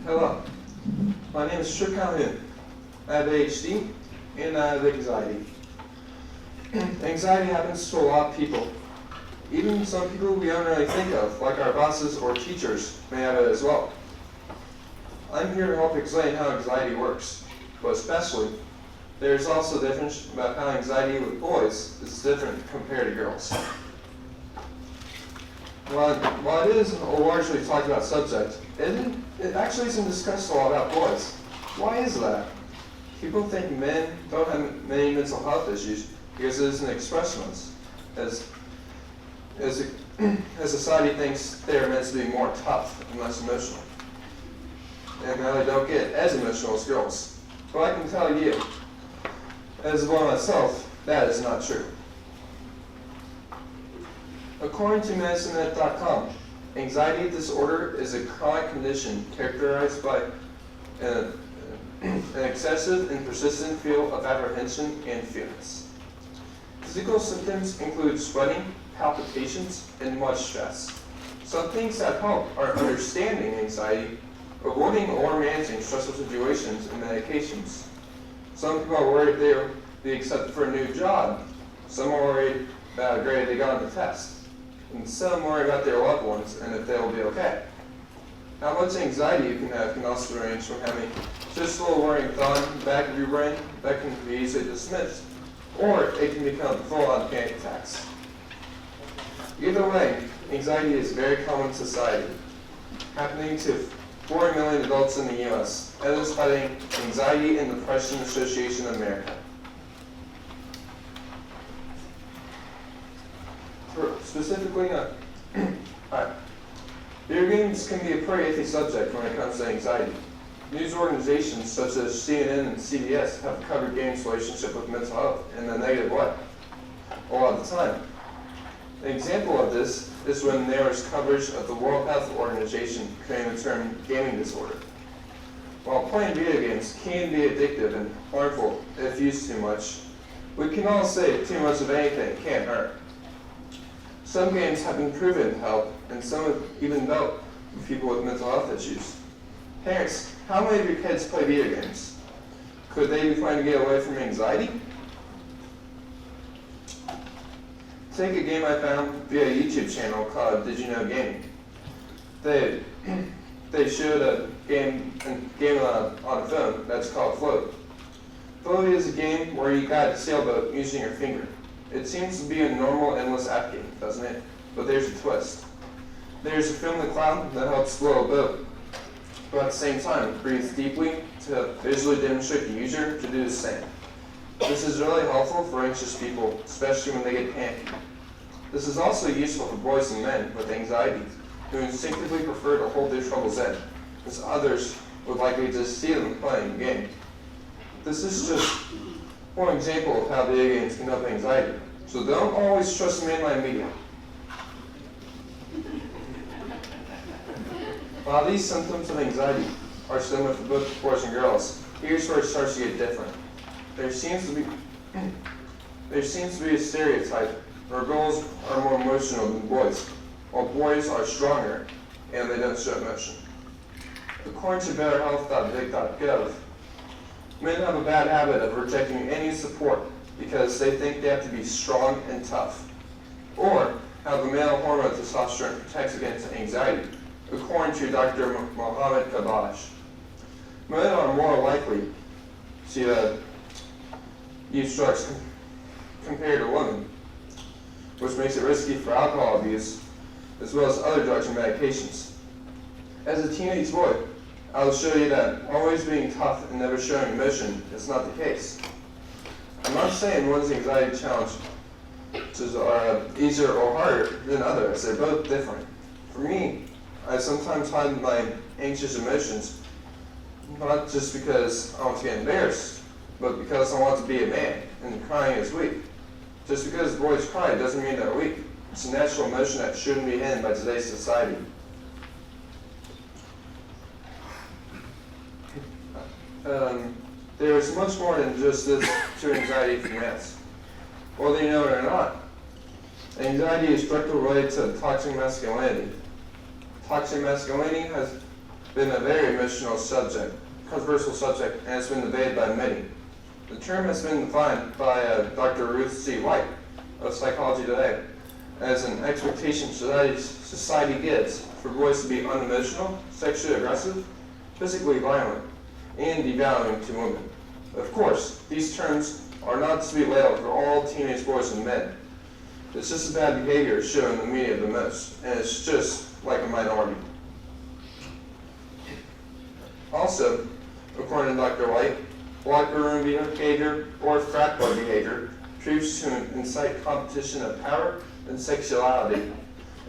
Hello, my name is Tripp Calhoun. I have ADHD and I have anxiety. Anxiety happens to a lot of people. Even some people we don't really think of, like our bosses or teachers, may have it as well. I'm here to help explain how anxiety works, but especially, there's also a difference about how anxiety with boys is different compared to girls. While it is a largely talked about subject, it actually isn't discussed a lot about boys. Why is that? People think men don't have many mental health issues because it isn't expressed much, as society thinks they are meant to be more tough and less emotional. And how they don't get as emotional as girls. But I can tell you, as a boy myself, that is not true. According to Masculinity.com, anxiety disorder is a chronic condition characterized by an excessive and persistent feel of apprehension and fears. Physical symptoms include sweating, palpitations, and much stress. Some things that help are understanding anxiety, avoiding or managing stressful situations, and medications. Some people are worried they'll be accepted for a new job. Some are worried about how great they got on the test. And some worry about their loved ones and if they will be okay. How much anxiety you can have can also range from having just a little worrying thought in the back of your brain that can be easily dismissed, or it can become full-on panic attacks. Either way, anxiety is very common in society, happening to 4 million adults in the U.S., evidenced by the Anxiety and Depression Association of America. Specifically, video games can be a pretty iffy subject when it comes to anxiety. News organizations such as CNN and CBS have covered games' relationship with mental health in a negative way a lot of the time. An example of this is when there was coverage of the World Health Organization creating the term gaming disorder. While playing video games can be addictive and harmful if used too much, we can all say too much of anything can't hurt. Some games have been proven to help, and some have even dealt with people with mental health issues. Parents, how many of your kids play video games? Could they be trying to get away from anxiety? Take a game I found via a YouTube channel called Did You Know Gaming. They showed a game on a phone that's called Float. Float is a game where you guide a sailboat using your finger. It seems to be a normal endless app game, doesn't it? But there's a twist. There's a film in the cloud that helps float a boat, but at the same time it breathes deeply to visually demonstrate the user to do the same. This is really helpful for anxious people, especially when they get panicky. This is also useful for boys and men with anxiety, who instinctively prefer to hold their troubles in, as others would likely just see them playing the game. This is just one example of how video games can help anxiety, so don't always trust mainline media. While these symptoms of anxiety are similar for both boys and girls, here's where it starts to get different. There seems to be a stereotype where girls are more emotional than boys, while boys are stronger and they don't show emotion. According to betterhealth.big.gov, men have a bad habit of rejecting any support because they think they have to be strong and tough, or how the male hormone testosterone protects against anxiety, according to Dr. Mohammed Kabash. Men are more likely to use drugs compared to women, which makes it risky for alcohol abuse, as well as other drugs and medications. As a teenage boy, I will show you that always being tough and never showing emotion is not the case. I'm not saying one's anxiety challenges are easier or harder than others. They're both different. For me, I sometimes hide my anxious emotions, not just because I want to get embarrassed, but because I want to be a man, and crying is weak. Just because boys cry doesn't mean they're weak. It's a natural emotion that shouldn't be hidden by today's society. There is much more than just this to anxiety for men. Whether you know it or not, anxiety is directly related to toxic masculinity. Toxic masculinity has been a very emotional subject, controversial subject, and has been debated by many. The term has been defined by Dr. Ruth C. White of Psychology Today as an expectation society gives for boys to be unemotional, sexually aggressive, physically violent, and devaluing to women. Of course, these terms are not to be labeled for all teenage boys and men. It's just a bad behavior shown in the media the most, and it's just like a minority. Also, according to Dr. White, locker room behavior or frat boy behavior proves to incite competition of power and sexuality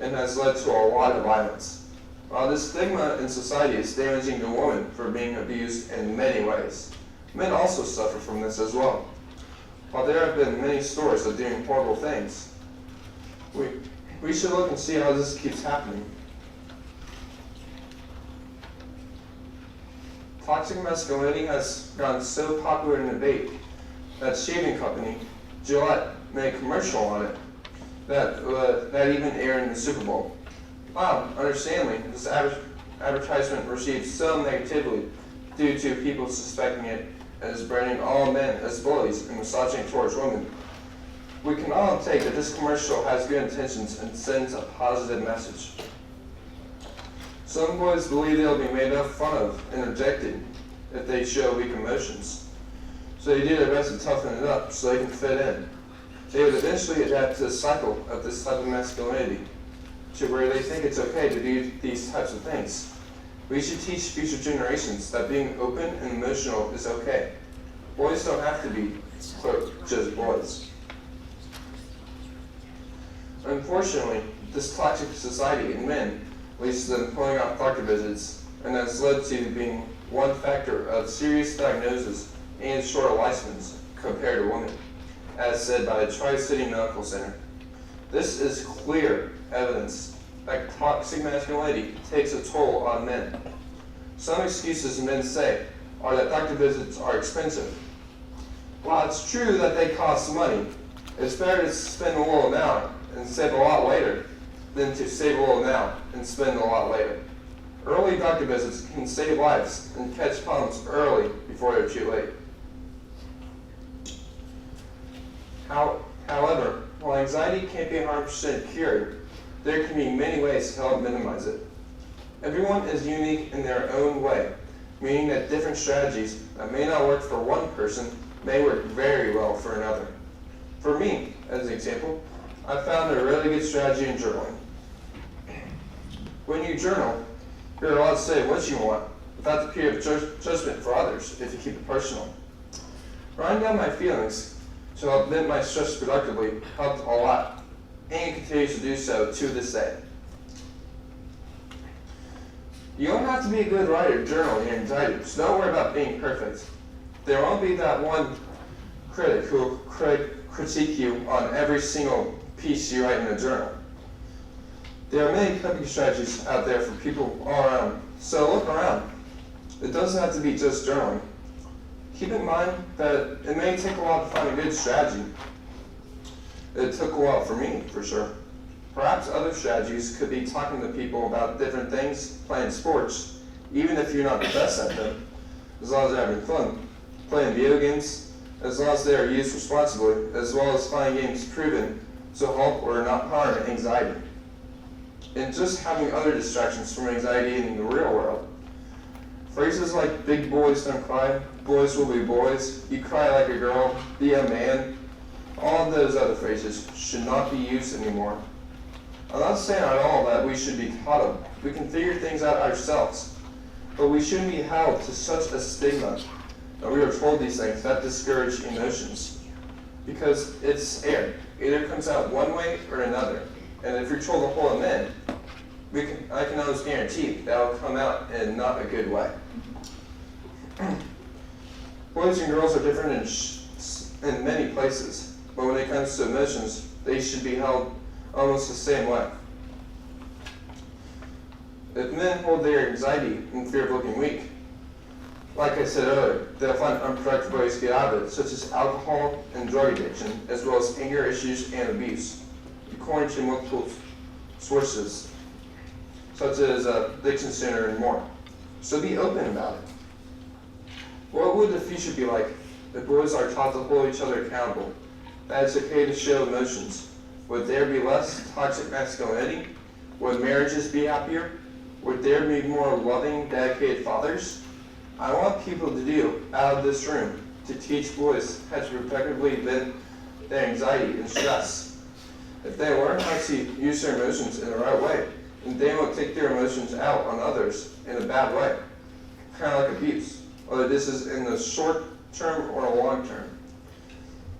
and has led to a lot of violence. While this stigma in society is damaging to women for being abused in many ways, men also suffer from this as well. While there have been many stories of doing horrible things, we should look and see how this keeps happening. Toxic masculinity has gotten so popular in debate that shaving company Gillette made a commercial on it that even aired in the Super Bowl. Wow, understandably, this advertisement received some negativity due to people suspecting it as branding all men as bullies and misogyny towards women. We can all take that this commercial has good intentions and sends a positive message. Some boys believe they'll be made fun of and rejected if they show weak emotions. So they do their best to toughen it up so they can fit in. They would eventually adapt to the cycle of this type of masculinity to where they think it's okay to do these types of things. We should teach future generations that being open and emotional is okay. Boys don't have to be, quote, just boys. Unfortunately, this toxic society in men leads to them pulling off doctor visits, and has led to being one factor of serious diagnosis and shorter lifespans compared to women, as said by the Tri-City Medical Center. This is clear evidence that toxic masculinity takes a toll on men. Some excuses men say are that doctor visits are expensive. While it's true that they cost money, it's better to spend a little amount and save a lot later than to save a little now and spend a lot later. Early doctor visits can save lives and catch problems early before they're too late. However, while anxiety can't be 100% cured, there can be many ways to help minimize it. Everyone is unique in their own way, meaning that different strategies that may not work for one person may work very well for another. For me, as an example, I found a really good strategy in journaling. When you journal, you're allowed to say what you want without the fear of judgment for others if you keep it personal. Writing down my feelings to help vent my stress productively helped a lot and continues to do so to this day. You don't have to be a good writer journaling your anxiety, so don't worry about being perfect. There won't be that one critic who will critique you on every single piece you write in a journal. There are many coping strategies out there for people all around, so look around. It doesn't have to be just journaling. Keep in mind that it may take a while to find a good strategy. It took a while for me, for sure. Perhaps other strategies could be talking to people about different things, playing sports, even if you're not the best at them, as long as they're having fun. Playing video games, as long as they are used responsibly, as well as finding games proven to help or not harm anxiety. And just having other distractions from anxiety in the real world. Phrases like big boys don't cry, boys will be boys, you cry like a girl, be a man, all of those other phrases should not be used anymore. I'm not saying at all that we should be taught them. We can figure things out ourselves. But we shouldn't be held to such a stigma that we are told these things that discourage emotions. Because it's air. It either comes out one way or another. And if you're told to hold them in, I can almost guarantee that will come out in not a good way. Boys and girls are different in many places, but when it comes to emotions, they should be held almost the same way. If men hold their anxiety in fear of looking weak, like I said earlier, they'll find unproductive ways to get out of it, such as alcohol and drug addiction, as well as anger issues and abuse, according to multiple sources, such as Addiction Center and more. So be open about it. What would the future be like if boys are taught to hold each other accountable? That it's okay to show emotions. Would there be less toxic masculinity? Would marriages be happier? Would there be more loving, dedicated fathers? I want people to do out of this room to teach boys how to effectively vent their anxiety and stress. If they learn how to use their emotions in the right way, then they won't take their emotions out on others in a bad way, kind of like abuse, whether this is in the short term or the long term.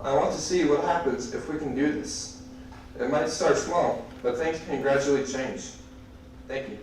I want to see what happens if we can do this. It might start small, but things can gradually change. Thank you.